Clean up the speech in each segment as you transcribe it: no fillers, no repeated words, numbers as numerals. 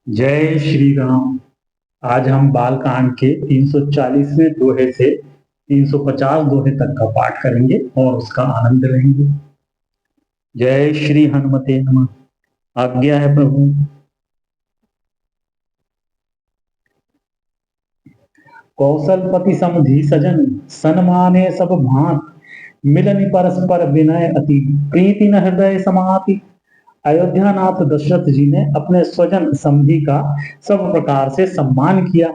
जय श्री राम। आज हम बालकांड के 340वें दोहे से 350 दोहे तक का पाठ करेंगे और उसका आनंद लेंगे। जय श्री हनुमते नमः। आज्ञा है प्रभु। कौशलपति समधि सजन सन्माने सब भांत, मिलन परस्पर विनय अति प्रीति न हृदय समाति। अयोध्या नाथ दशरथ जी ने अपने स्वजन समधि का सब प्रकार से सम्मान किया।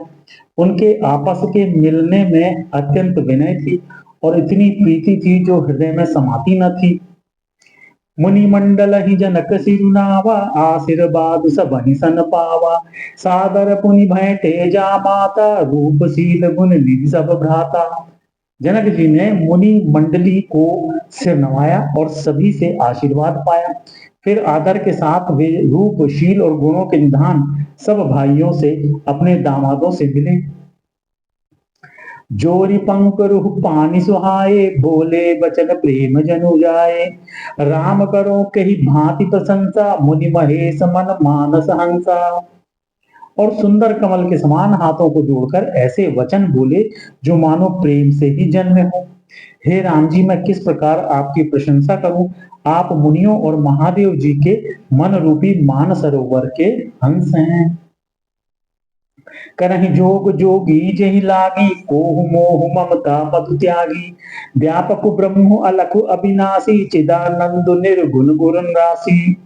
उनके आपस के मिलने में अत्यंत विनय थी और इतनी प्रीति थी जो हृदय में समाती न थी। मुनि मंडल ही जनक सिरुनावा, आशीर्वाद सब ही सन पावा। सादर पुनि भय तेजा माता, रूप शील गुण निधि सब भ्राता। जनक जी ने मुनि मंडली को सिर नवाया और सभी से आशीर्वाद पाया। फिर आदर के साथ वे रूप शील और गुणों के निधान सब भाइयों से अपने दामादों से मिले। जोरी पंक रुह पानी सुहाए, बोले बचन प्रेम जनु जाए। राम करो कही भांति प्रशंसा, मुनि महेश मन मानस हंसा। और सुंदर कमल के समान हाथों को जोड़कर ऐसे वचन बोले जो मानो प्रेम से ही जन्मे हो। हे राम जी, मैं किस प्रकार आपकी प्रशंसा करूं। आप मुनियों और महादेव जी के मन रूपी मान सरोवर के हंस हैं। करहि जोग जोगी जहि लागी, कोहु मोह ममता मधु त्यागी। व्यापक ब्रह्म अलख अविनाशी, चिदानंद निर्गुण गुण राशि।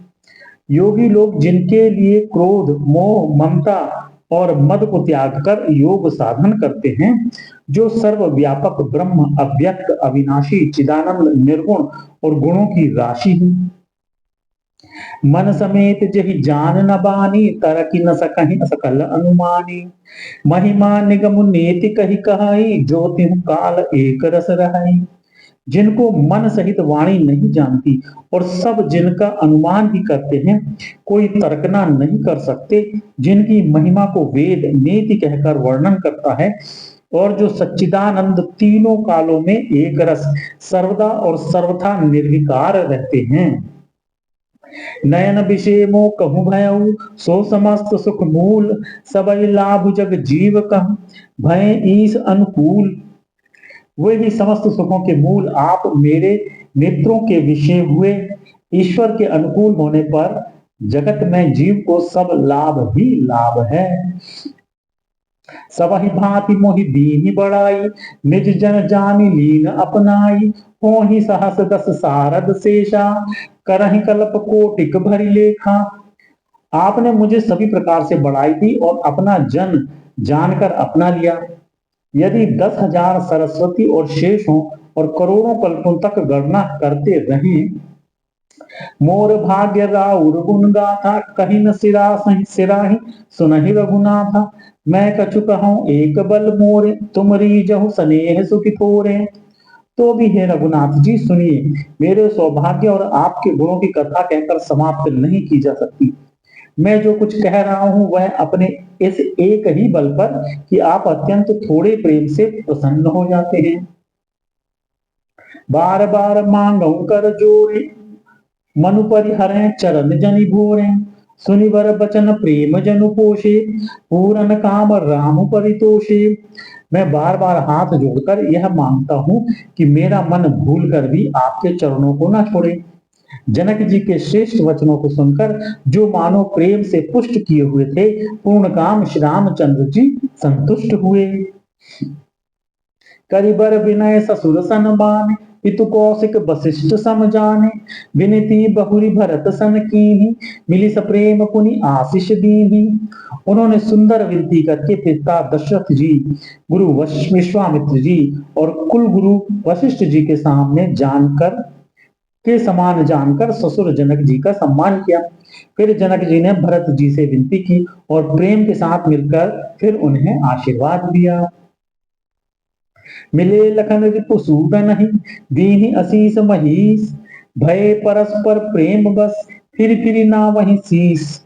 योगी लोग जिनके लिए क्रोध मोह ममता और मद को त्याग कर योग साधन करते हैं, जो सर्वव्यापक ब्रह्म अव्यक्त अविनाशी चिदानंद निर्गुण और गुणों की राशि है। मन समेत जहि जान न बानी, तरकि न सकहि सकल अनुमानी। महिमा निगम नेति कहि कहाई, जो तिहु काल एक रस रहाई। जिनको मन सहित वाणी नहीं जानती और सब जिनका अनुमान ही करते हैं, कोई तर्कना नहीं कर सकते। जिनकी महिमा को वेद नेति कहकर वर्णन करता है और जो सच्चिदानंद तीनों कालों में एक रस सर्वदा और सर्वथा निर्विकार रहते हैं। नयन विषेमो कहूँ भयऊ, सो समस्त सुख मूल। सबई लाभ जग जीव कहूँ, भय ईस अनुकूल। वे भी समस्त सुखों के मूल आप मेरे नेत्रों के विषय हुए। ईश्वर के अनुकूल होने पर जगत में जीव को सब लाभ ही लाभ है। सबहि भांति मोहि दीनि बड़ाई, निज जन जानि लीन अपनाई। होहि सहस दस सारद शेषा, करहि कल्प कोटिक भरि लेखा। आपने मुझे सभी प्रकार से बड़ाई दी और अपना जन जानकर अपना लिया। यदि 10,000 सरस्वती और शेष हों और करोड़ों कल्पों तक गणना करते रहें, मोर भाग्य राउर गुण गाथा, कहीं न सिराही सुनहि रघुनाथा। मैं कछु कहूँ एक बल मोरे, तुम रीजहु स्नेह सुखि थोरे। तो भी हे रघुनाथ जी सुनिए, मेरे सौभाग्य और आपके गुणों की कथा कहकर समाप्त नहीं की जा सकती। मैं जो कुछ कह रहा हूं वह अपने इस एक ही बल पर कि आप अत्यंत थोड़े प्रेम से प्रसन्न हो जाते हैं। बार बार मांगू कर जोरे, मनु परिहरें चरण जनि भोरे। सुनिवर बचन प्रेम जनु पोषे, पूरन काम राम परितोषे। मैं बार बार हाथ जोड़कर यह मांगता हूं कि मेरा मन भूल कर भी आपके चरणों को ना छोड़े। जनक जी के श्रेष्ठ वचनों को सुनकर जो मानो प्रेम से पुष्ट किए हुए थे, पूर्ण काम श्री रामचंद्र जी संतुष्ट हुए। करिबर विनय ससुर सनमान, पितु कौशिक वशिष्ठ सम जाने। विनती बहुरी भरत सन कीन्ही, मिली सप्रेम पुनि आशीष दीन्ही। उन्होंने सुंदर विनती करके पिता दशरथ जी, गुरु विश्वामित्र जी और कुल गुरु वशिष्ठ जी के सामने जानकर के समान जानकर ससुर जनक जी का सम्मान किया। फिर जनक जी ने भरत जी से विनती की और प्रेम के साथ मिलकर फिर उन्हें आशीर्वाद दिया। मिले लखन रिपुसूदन ही, दीनि असीस महीस। भय परस्पर प्रेम बस, फिर ना वही शीस।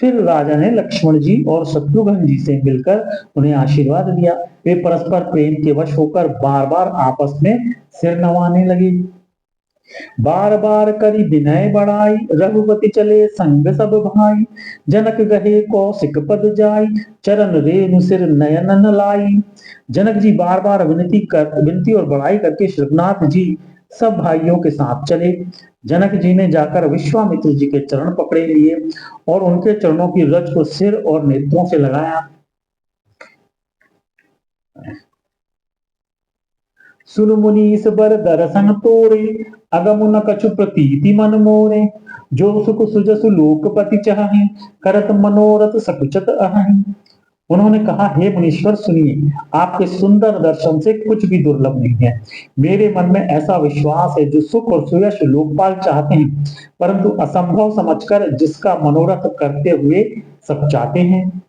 फिर राजा ने लक्ष्मण जी और शत्रुघ्न जी से मिलकर उन्हें आशीर्वाद दिया। वे परस्पर प्रेम के वश होकर बार बार आपस में सिर नवाने लगे। बार बार करी विनय बढ़ाई, रघुपति चले संग सब भाई। जनक गहे कौशिक पद जाई, चरण रेणु सिर नयन लाई। जनक जी बार बार विनती और बड़ाई करके श्रीनाथ जी सब भाइयों के साथ चले। जनक जी ने जाकर विश्वामित्र जी के चरण पकड़े लिए और उनके चरणों की रज को सिर और नेत्रों से लगाया। सुन मुनीस बर दर्शन तोरे, अगम न कछु प्रतीति मन मोरे। जो सुख सुजसु लोकपति चाहे, करत मनोरथ सकुचत अहं। उन्होंने कहा, हे मुनीश्वर सुनिए, आपके सुंदर दर्शन से कुछ भी दुर्लभ नहीं है। मेरे मन में ऐसा विश्वास है, जो सुख और सुयश लोकपाल चाहते हैं, परंतु असंभव समझकर जिसका मनोरथ करते हुए सब चाहते हैं।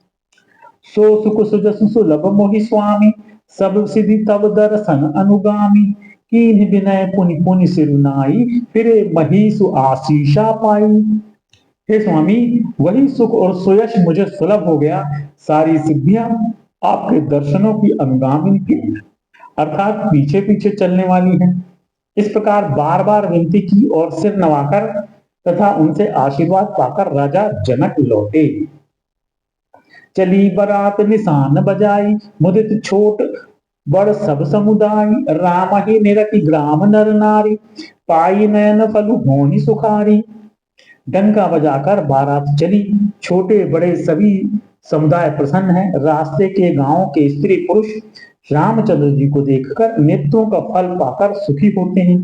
सो सुख सुजसु सुलभ मोहि स्वामी, सब सिद्धि तब दर्शन अनुगामी। कीन्ह विनय पुनि पुनि सिरुनाई, फिरे महीसु आशीषा पाई। हे स्वामी, वही सुख और सुयश मुझे सुलभ हो गया। सारी सिद्धियां आपके दर्शनों की अनुगामी की, अर्थात पीछे पीछे चलने वाली हैं। इस प्रकार बार बार विनती की और सिर नवाकर तथा उनसे आशीर्वाद पाकर राजा जनक लौटे। चली बरात निशान बजाई, मुदित छोट बड़ सब समुदाय। राम ही निरखि ग्राम नर नारी, पाई नयन फलु होहि सुखारी। डंका बजाकर बारात चली, छोटे बड़े सभी समुदाय प्रसन्न है। रास्ते के गांव के स्त्री पुरुष रामचंद्र जी को देखकर नेत्रों का फल पाकर सुखी होते हैं।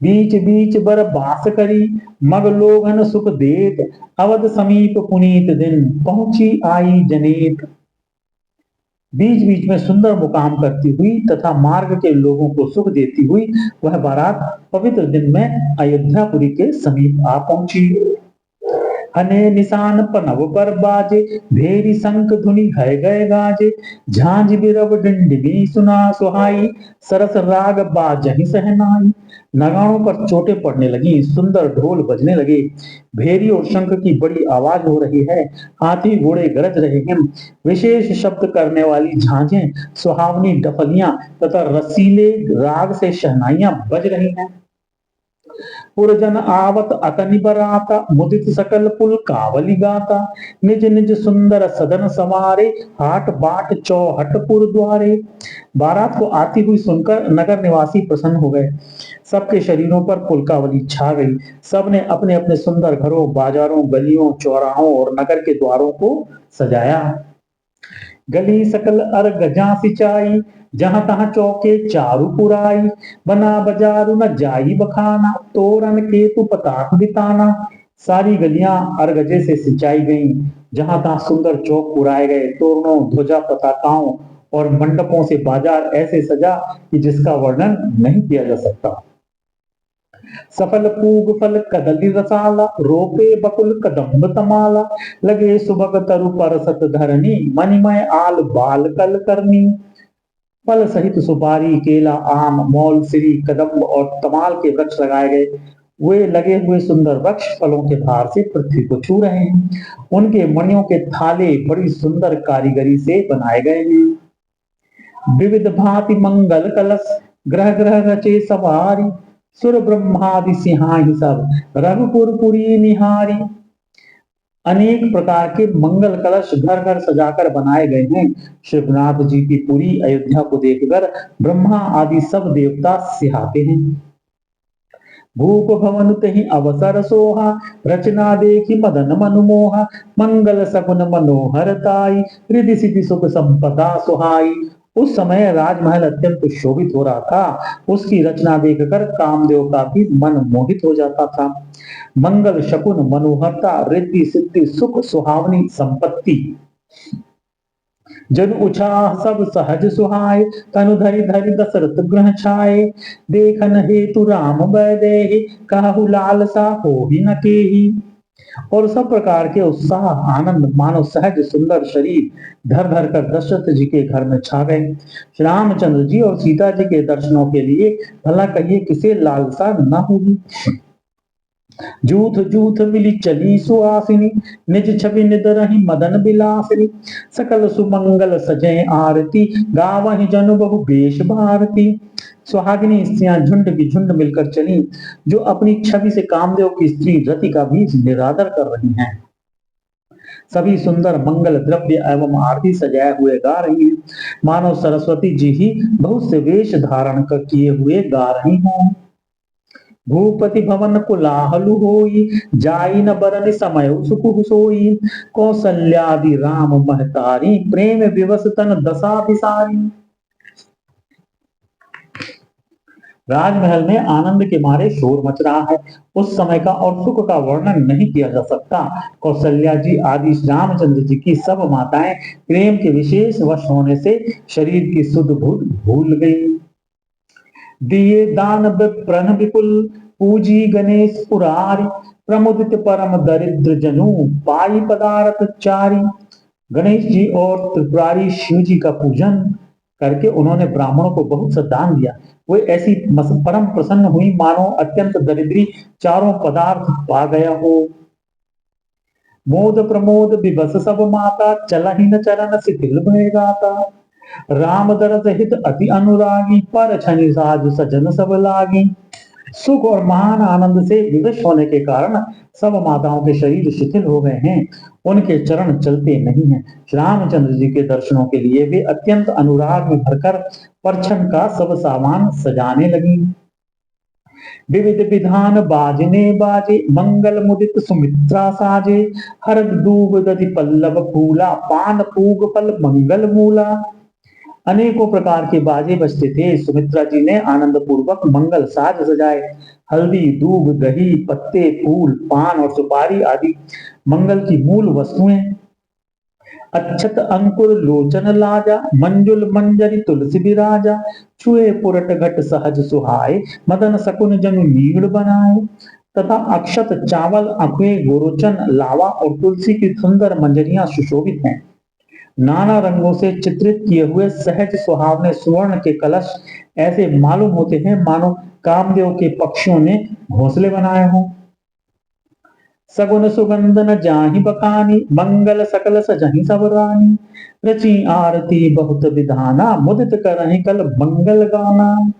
बीच बीच बर बास करी, मग लोगन सुख देत। अवध समीप पुनीत दिन, पहुंची आई जनेत। बीच बीच में सुंदर मुकाम करती हुई तथा मार्ग के लोगों को सुख देती हुई वह बारात पवित्र दिन में अयोध्यापुरी के समीप आ पहुंची। हने निशान पनव पर बाजे, भेरी शंख धुनि है गए गाजे। झांझ बिरव डिंडमी सुना सुहाई, सरस राग बाजहि सहनाई। नगाड़ों पर चोटें पड़ने लगी, सुंदर ढोल बजने लगे, भेरी और शंख की बड़ी आवाज हो रही है, हाथी घोड़े गरज रहे हैं। विशेष शब्द करने वाली झांझें, सुहावनी डफलियां तथा रसीले राग से शहनाइयां बज रही हैं। पुरजन आवत अतनि बराता, मुदित सकल पुल कावली गाता। निज निज सुंदर सदन समारे, हाट बाट चौहट पुर द्वारे। बारात को आती हुई सुनकर नगर निवासी प्रसन्न हो गए। सबके शरीरों पर पुलकावली छा गई। सबने अपने अपने सुंदर घरों, बाजारों, गलियों, चौराहों और नगर के द्वारों को सजाया। गली सकल अर गजा सिंचाई, जहां तहां चौके चारू पुराई। बना बाजारू न जाई बखाना, तोरण केतु पताक बिताना। सारी गलियां अरगजे से सिंचाई गईं, जहां तहां सुंदर चौक पुराए गए। तोरणों, ध्वजा, पताकाओं और मंडपों से बाजार ऐसे सजा कि जिसका वर्णन नहीं किया जा सकता। सफल पूग फल कदली रसाला, रोपे बकुल कदम्ब तमाला। लगे सुबक तरु परसत धरनी, मणिमय आल बाल कल करनी। फल सहित सुपारी, केला, आम, मौल, सिरी, कदम्ब और तमाल के वृक्ष लगाए गए। वे लगे हुए सुंदर वृक्ष फलों के भार से पृथ्वी को छू रहे हैं। उनके मणियों के थाले बड़ी सुंदर कारीगरी से बनाए गए हैं। विविध भांति मंगल कलश, ग्रह ग्रह रचे सवारी। सुर ब्रह्मादि सिंहाहि सब, रघुपुर पुरी निहारी। अनेक प्रकार के मंगल कलश घर घर सजाकर बनाए गए हैं। शिवनाथ जी की पूरी अयोध्या को देखकर ब्रह्मा आदि सब देवता सिहाते हैं। भूप भवन तहि अवसर सोहा, रचना देखी मदन मनुमोहा। मंगल सगुन मनोहरताई, रिधि सिद्धि सुख संपदा सुहाई। उस समय राजमहल अत्यंत शोभित हो रहा था। उसकी रचना देखकर कामदेव का भी मन मोहित हो जाता था। मंगल शकुन मनोहरता, रिद्धि सिद्धि सुख सुहावनी संपत्ति, जन उछाह सब सहज सुहाय। तनु धरि धरि दशरथ ग्रह छाए, देखन हेतु राम वैदेही। कहु लालसा होहि न केही। और सब प्रकार के उत्साह आनंद मानो सहज सुंदर शरीर धर धर कर दशरथ जी के घर में छा गए। श्री रामचंद्र जी और सीता जी के दर्शनों के लिए भला कहिए किसे लालसा न होगी। जूथ जूथ मिली चली सुहासिनी, निज छवि निद रही मदन बिलासिनी। सकल सुमंगल सजय आरती, गावहि जनु बहु बेश भारती। सुहागिनी स्त्रियां झुंड की झुंड मिलकर चली, जो अपनी छवि से कामदेव की स्त्री रति का भी निरादर कर रही हैं। सभी सुंदर मंगल द्रव्य एवं आरती सजाए हुए गा रही हैं, मानो सरस्वती जी ही बहुत से वेश धारण किए हुए गा रही हों। भूपति भवन कुलाहलु होई, जाई न बरन समय सुख सोई। कौसल्यादि राम महतारी, प्रेम विवश तन दशा बिसारी। राजमहल में आनंद के मारे शोर मच रहा है। उस समय का और सुख का वर्णन नहीं किया जा सकता। कौशल्या जी आदि रामचंद्र जी की सब माताएं प्रेम के विशेष वश होने से शरीर की सुध बुध भूल गई। दिए दान प्रण विपुल, पूजी गणेश पुरारी। प्रमुदित परम दरिद्र जनु, पाई पदार्थ चारी। गणेश जी और त्रिपुरारी शिव जी का पूजन करके उन्होंने ब्राह्मणों को बहुत सा दान दिया। वो ऐसी परम प्रसन्न हुई मानो अत्यंत दरिद्री चारों पदार्थ पा गया हो। मोद प्रमोद विवश सब माता, चलहि न चरण शिथिल भय गाता। राम दरस हित अति अनुरागी, पर छनि साज सजन सब लागी। सुख और महान आनंद से विवश होने के कारण सब माताओं के शरीर शिथिल हो गए हैं, उनके चरण चलते नहीं हैं। श्री रामचंद्र जी के दर्शनों के लिए वे अत्यंत अनुराग में भरकर परछन का सब सामान सजाने लगी। विविध विधान बाजने बाजे, मंगल मुदित सुमित्रा साजे। हरद दूब दधि पल्लव फूला, पान पूग फल मंगल मूला। अनेकों प्रकार के बाजे बजते थे। सुमित्रा जी ने आनंद पूर्वक मंगल साज सजाए। हल्दी, दूब, दही, पत्ते, फूल, पान और सुपारी आदि मंगल की मूल वस्तुएं। अच्छत अंकुर लोचन लाजा, मंजुल मंजरी तुलसी विराजा। छुए पुरट घट सहज सुहाए, मदन सकुन जनु नीड़ बनाए। तथा अक्षत, चावल, अखुए, गोरोचन, लावा और तुलसी की सुंदर मंजरियां सुशोभित हैं। नाना रंगों से चित्रित किए हुए सहज सुहावने सुवर्ण के कलश ऐसे मालूम होते हैं मानो कामदेव के पक्षियों ने घोंसले बनाए हों। सगुन सुगंध न जाहि बखानी, मंगल सकल सजहि सब रानी। रची आरती बहुत विधाना, मुदित करहि कल मंगल गाना।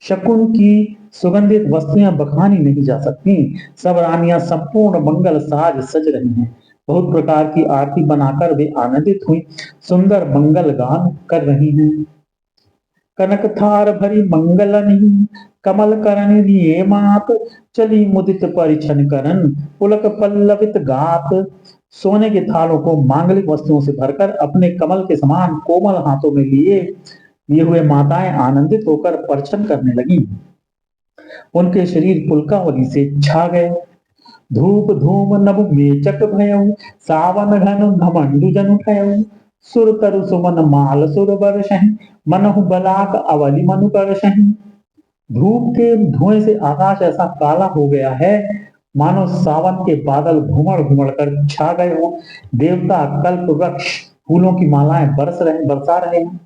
शकुन की सुगंधित वस्तुएं बखानी नहीं जा सकती। सब रानियां संपूर्ण मंगल साज सज रही हैं। बहुत प्रकार की आरती बनाकर वे आनंदित हुई, सुंदर मंगल गान कर रही हैं। कनक थार भरी मंगल नहीं, कमल करण लिए मात। चली मुदित परिछन करन, पुलक पल्लवित गात। सोने के थालों को मांगलिक वस्तुओं से भरकर अपने कमल के समान कोमल हाथों में लिए हुए माताएं आनंदित होकर परछन करने लगी। उनके शरीर पुलकावली से छा गए। धूप धूम नभ मेचक भयउ, सावन घन घमंडु जनु ठयउ। सुर तरु सुमन माल सुर बरसहि, मनहु बलाक अवलि मनु करसहि। धूप के धुएं से आकाश ऐसा काला हो गया है मानो सावन के बादल घुमड़ घुमड़ कर छा गए हों। देवता, कल्प वृक्ष, फूलों की मालाएं बरसा रहे हैं।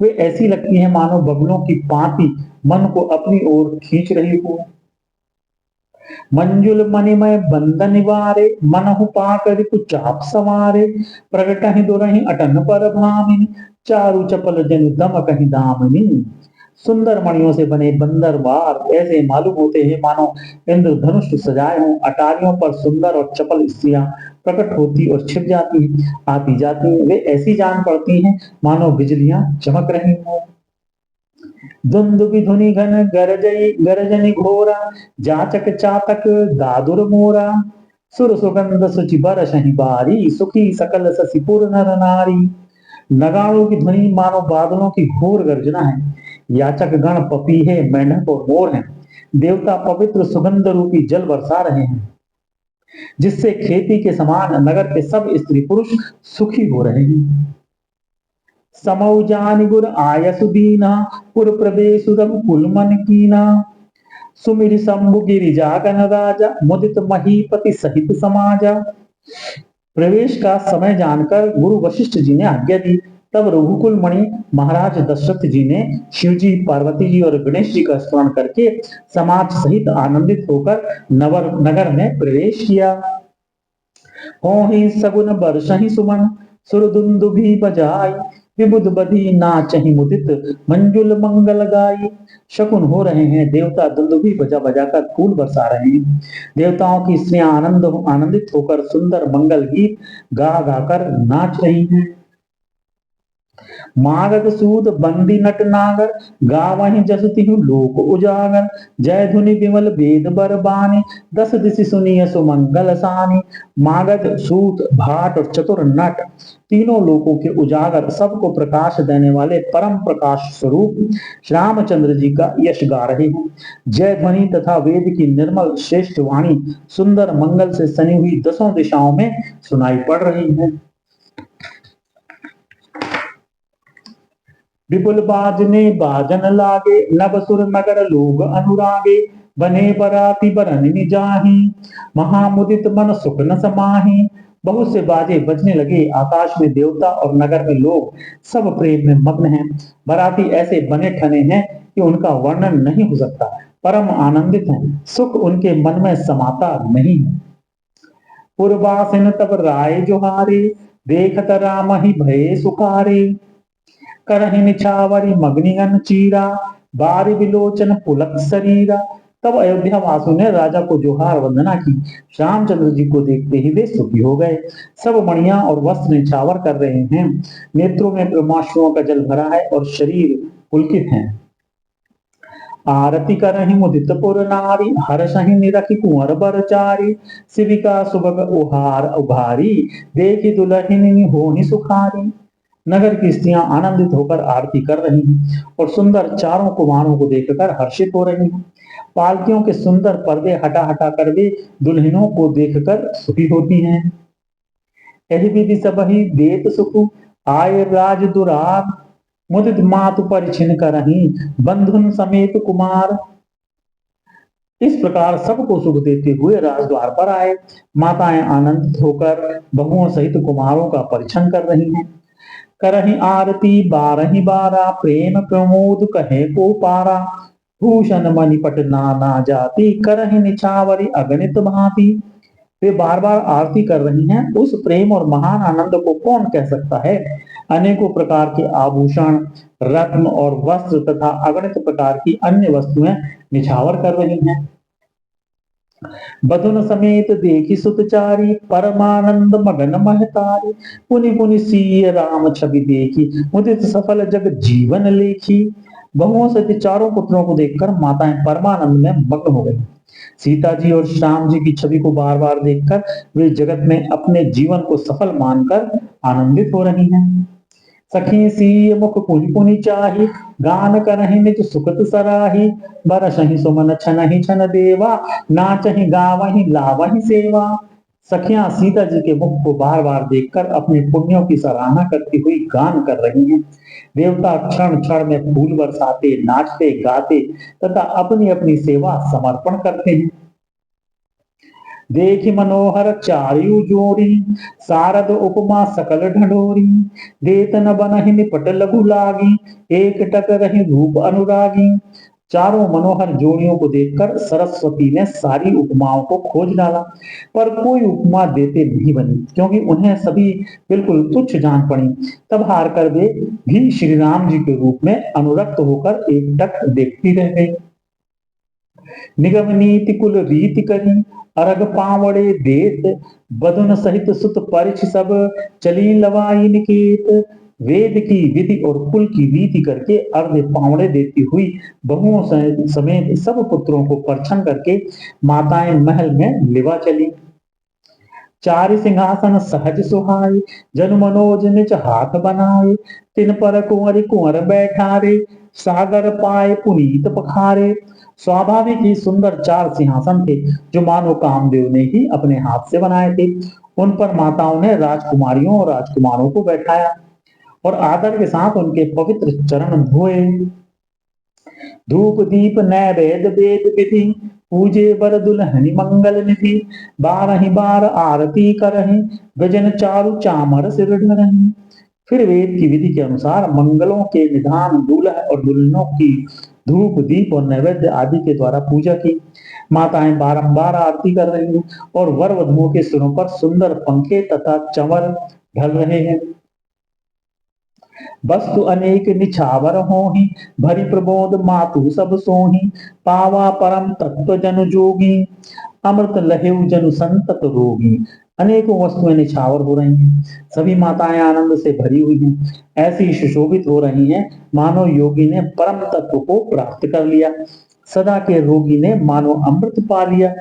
वे ऐसी लगती हैं मानो बगलों की पांति मन को अपनी ओर खींच रही हो। मंजुल मणिमय बंधन निवारे, मनहु पाक रिपु चाप सवारे। प्रगट ही दुरहि अटन पर भामिनी, चारु चपल जनु दम कहीं दामिनी। सुंदर मणियों से बने बंदरवार ऐसे मालूम होते हैं मानो इंद्रधनुष सजाए हों। अटारियों पर सुंदर और चपल स्त्रियां प्रकट होती और छिप जाती, आती जाती। वे ऐसी जान पड़ती हैं मानो बिजलियां चमक रही हों। दुंदुभि धुनि घन गरजनि घोरा, जाचक चातक दादुर मोरा। सुर सुगंध सुचि बरसहि बारी, सुखी सकल ससिपुर नर नारी। नगाड़ों की ध्वनि मानो बादलों की घोर गर्जना है। याचक गण पपीहे, मेंढक और मोर हैं। देवता पवित्र सुगंध रूपी जल बरसा रहे हैं, जिससे खेती के समान नगर के सब स्त्री पुरुष सुखी हो रहे हैं। समौ जानि गुर आयसु दीना, पुर प्रवेशु रघुकुल मन कीना। सुमिरि शंभु गिरिजा गण राजा, मुदित महीपति सहित समाजा। प्रवेश का समय जानकर गुरु वशिष्ठ जी ने आज्ञा दी। तब रघुकुल मणि महाराज दशरथ जी ने शिव जी, पार्वती जी और गणेश जी का स्मरण करके समाज सहित आनंदित होकर नगर में प्रवेश किया। हो ही सगुन बरसहि सुमन, सुर दुंदुभि बजाई। विबुध बधी नाचहि मुदित मंजुल मंगल गाई। शकुन हो रहे हैं, देवता दुंदुभी बजा बजा कर फूल बरसा रहे हैं। देवताओं की स्त्रियां आनंदित होकर सुंदर मंगल गीत गा गा कर नाच रही हैं। मागध सूद बंदी नट नागर गावहि जस तिहु लोक उजागर। जय धुनि विमल वेद बर बानी दस दिशि सुनिय सुमंगल सानी। मागध सूत भाट और चतुर नट तीनों लोकों के उजागर सबको प्रकाश देने वाले परम प्रकाश स्वरूप श्री रामचंद्र जी का यश गा रहे हैं। जय ध्वनि तथा वेद की निर्मल श्रेष्ठ वाणी सुंदर मंगल से सनी हुई दसों दिशाओं में सुनाई पड़ रही है। विपुल बाजने बाजन लागे नभसुर नगर लोग अनुरागे। बने बराती बरन जाही महामुदित मन सुख न समाही। बहुत से बाजे बजने लगे, आकाश में देवता और नगर में लोग सब प्रेम में मग्न हैं। बराती ऐसे बने ठने हैं कि उनका वर्णन नहीं हो सकता। परम आनंदित हैं, सुख उनके मन में समाता नहीं है। पूर्वासिन तब राय जोहारे देखत राम ही भये सुखारे। करहि निछावरी मग्निगन चीरा बारी विलोचन पुलक शरीरा। तब अयोध्या वासु ने राजा को जोहार वंदना की। रामचंद्र जी को देखते ही वे सुखी हो गए। सब मणियां और वस्त्र निछावर कर रहे हैं, नेत्रों में ब्रह्माश्रुओं का जल भरा है और शरीर पुलकित है। आरती करहि मुदित पुर नारी हर्षहि निरखि कुंवर बरचारी। शिविका सुभग उहार उभारी देखी दुलहिनी होहि सुखारी। नगर की स्त्रियां आनंदित होकर आरती कर रही हैं और सुंदर चारों कुमारों को देखकर हर्षित हो रही हैं। पालकियों के सुंदर पर्दे हटा हटा कर वे दुल्हनों को देखकर सुखी होती हैं। यही विधि सबहि देत सुख आय राज दुरार। मुदित मातु परिछिन करही बंधुन समेत कुमार। इस प्रकार सबको सुख देते हुए राजद्वार पर आए। माताएं आनंदित होकर बहुओं सहित कुमारों का परिछन कर रही हैं। करहि आरती बारहि बारा प्रेम प्रमोद कहे को पारा। भूषण मणिपट नाना जाति करहि निछावरी अगणित भांति। वे बार बार आरती कर रही हैं, उस प्रेम और महान आनंद को कौन कह सकता है। अनेकों प्रकार के आभूषण रत्न और वस्त्र तथा अगणित प्रकार की अन्य वस्तुएं निछावर कर रही हैं। बधुन समेत देखी सुतचारी परमानंद मगन महतारी। पुनि पुनि सीय राम छवि देखी मुदित सफल जग जीवन लेखी। बहुओं से चारों पुत्रों को देखकर माताएं परमानंद में मग्न हो गई। सीता जी और श्याम जी की छवि को बार बार देखकर वे जगत में अपने जीवन को सफल मानकर आनंदित हो रही हैं। सखी सीय मुख पुनि पुनि चाही गान करहि निज सुखत सराही। बरसहि सुमन छनहि छन देवा नाचहि गावहि लावहि सेवा। सखियां सीता जी के मुख को बार बार देखकर अपने पुण्यों की सराहना करती हुई गान कर रही हैं। देवता क्षण क्षण में फूल बरसाते नाचते गाते तथा अपनी अपनी सेवा समर्पण करते हैं। देखि मनोहर चारु जोरी सारद उपमा सकल ढंढोरी। देत न बनहि निपट लघु लागी एक टक रही रूप अनुरागी। चारों मनोहर जोड़ियों को देखकर सरस्वती ने सारी उपमाओं को खोज डाला, पर कोई उपमा देते नहीं बनी, क्योंकि उन्हें सभी बिल्कुल तुच्छ जान पड़ी। तब हार कर वे भी श्री राम जी के रूप में अनुरक्त होकर एक टक देखती रह गई। निगम नीति कुल रीति करी अरग पावड़े देत। बधुन सहित सुत परिछ सब चली लवाई निकेत। वेद की विधि और कुल की रीति करके अर्ध पावड़े देती हुई बहुओं समेत सब पुत्रों को परछन करके माताएं महल में लिवा चली। चारि सिंहासन सहज सुहाए जन मनोज निज हाथ बनाए। तिन पर कुंवर कुंवर बैठारे सागर पाए पुनीत पखारे। स्वाभाविक ही सुंदर चार सिंहासन थे जो मानो कामदेव ने ही अपने हाथ से बनाए थे। उन पर माताओं ने राजकुमारियों और राजकुमारों को बैठाया और आदर के साथ उनके पवित्र चरण धोए। धूप दीप नैवेद्य वेद विधि पूजे बर दुल्हनि मंगल निधि। बारहि बार आरती करहि गजन चारु चामर सिर ढरहि। फिर वेद की विधि के अनुसार मंगलों के निधान दूल्हा और दुल्हनों की धूप दीप और नैवेद्य आदि के द्वारा पूजा की। माताएं बारंबार आरती कर रही हैं और वर वधुओं के सिरों पर सुंदर पंखे तथा चंवर ढल रहे हैं। वस्तु अनेक निछावर होहि, भरी प्रबोध मातु सब सोहि, पावा परम तत्व जन जोगी, अमृत लहेउ जनु संतत रोगी। अनेकों वस्तुएं निछावर हो रही हैं, सभी माताएं आनंद से भरी हुई हैं, ऐसी सुशोभित हो रही हैं मानो योगी ने परम तत्व को प्राप्त कर लिया, सदा के रोगी ने मानो अमृत पा लिया।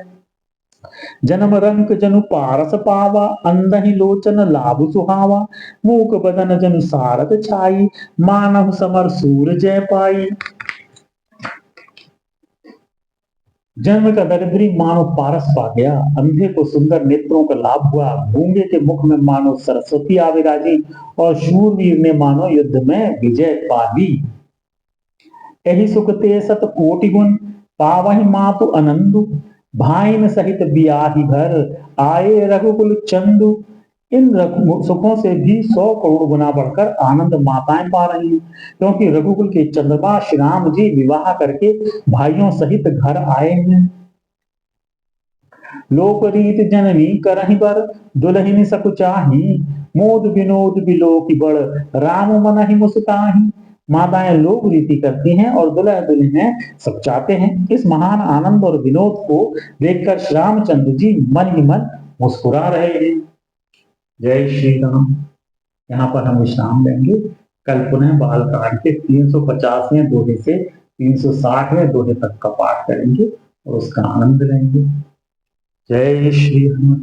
जन्म रंक जनु पारस पावा, अंधहि लोचन लाभ सुहावा, मूक बदन जनु सारथ छाई, मानव समर सूर जय पाई। जन्म का दरिद्री मानो पारस पा गया, अंधे को सुंदर नेत्रों का लाभ हुआ, गूंगे के मुख में मानो सरस्वती आ विराजी, और शूरवीर ने मानो युद्ध में विजय पा ली। यही सुख ते सत कोटि गुण, पावहि मातु अनंदु, भाइन सहित बियाही घर, आए रघुकुल चंदु। इन सुखों से भी 100 करोड़ गुना बढ़कर आनंद माताएं पा रही हैं, क्योंकि रघुकुल के चंद्रमा श्री राम जी विवाह करके भाइयों सहित घर आए हैं। लोक रीत जननी करहि बर, दुल्हन सकुचाही, मोद विनोद बिलोकी बड़, राम मन ही मुस्काही। माताएं लोक रीति करती हैं और दुल्हा दुल्हन सब चाहते हैं। इस महान आनंद और विनोद को देखकर श्री रामचंद्र जी मन ही मन मुस्कुरा रहे हैं। जय श्री राम। यहाँ पर हम विश्राम लेंगे। कल पुनः बालकांड के 350वें दोहे से 360वें दोहे तक का पाठ करेंगे और उसका आनंद लेंगे। जय श्री राम।